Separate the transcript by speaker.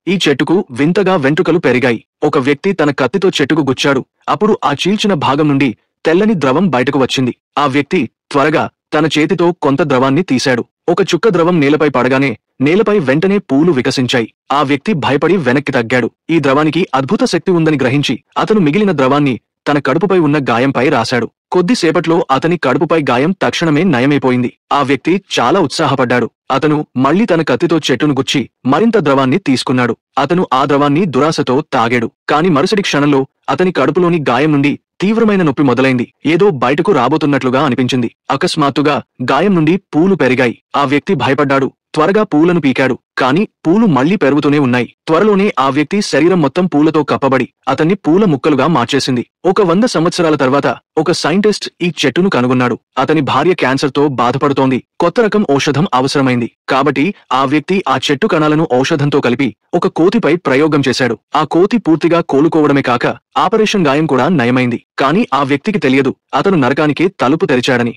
Speaker 1: ఈ చెట్టుకు వింతగా వెంట్రుకలు పెరిగాయి. ఒక వ్యక్తి తన కత్తితో చెట్టుకు గుచ్చాడు. అప్పుడు ఆ చీల్చిన భాగం నుండి తెల్లని ద్రవం బయటకు వచ్చింది. ఆ వ్యక్తి త్వరగా తన చేతితో కొంత ద్రవాన్ని తీశాడు. ఒక చుక్క ద్రవం నేలపై పడగానే నేలపై వెంటనే పూలు వికసించాయి. ఆ వ్యక్తి భయపడి వెనక్కి తగ్గాడు. ఈ ద్రవానికి అద్భుత శక్తి ఉందని గ్రహించి అతను మిగిలిన ద్రవాన్ని తన కడుపుపై ఉన్న గాయంపై రాశాడు. కొద్దిసేపట్లో అతని కడుపుపై గాయం తక్షణమే నయమైపోయింది. ఆ వ్యక్తి చాలా ఉత్సాహపడ్డాడు. అతను మళ్లీ తన కత్తితో చెట్టును గుచ్చి మరింత ద్రవాన్ని తీసుకున్నాడు. అతను ఆ ద్రవాన్ని దురాశతో తాగాడు. కాని మరుసటి క్షణంలో అతని కడుపులోని గాయం నుండి తీవ్రమైన నొప్పి మొదలైంది. ఏదో బయటకు రాబోతున్నట్లుగా అనిపించింది. అకస్మాత్తుగా గాయం నుండి పూలు పెరిగాయి. ఆ వ్యక్తి భయపడ్డాడు. త్వరగా పూలను పీకాడు. కాని పూలు మళ్లీ పెరుగుతూనే ఉన్నాయి. త్వరలోనే ఆ వ్యక్తి శరీరం మొత్తం పూలతో కప్పబడి అతన్ని పూల ముక్కలుగా మార్చేసింది. 100 సంవత్సరాల తర్వాత ఒక సైంటిస్ట్ ఈ చెట్టును కనుగొన్నాడు. అతని భార్య క్యాన్సర్తో బాధపడుతోంది. కొత్త రకం ఔషధం అవసరమైంది. కాబట్టి ఆ వ్యక్తి ఆ చెట్టు కణాలను ఔషధంతో కలిపి ఒక కోతిపై ప్రయోగం చేశాడు. ఆ కోతి పూర్తిగా కోలుకోవడమే కాక ఆపరేషన్ గాయం కూడా నయమైంది. కాని ఆ వ్యక్తికి తెలియదు అతను నరకానికి తలుపు తెరిచాడని.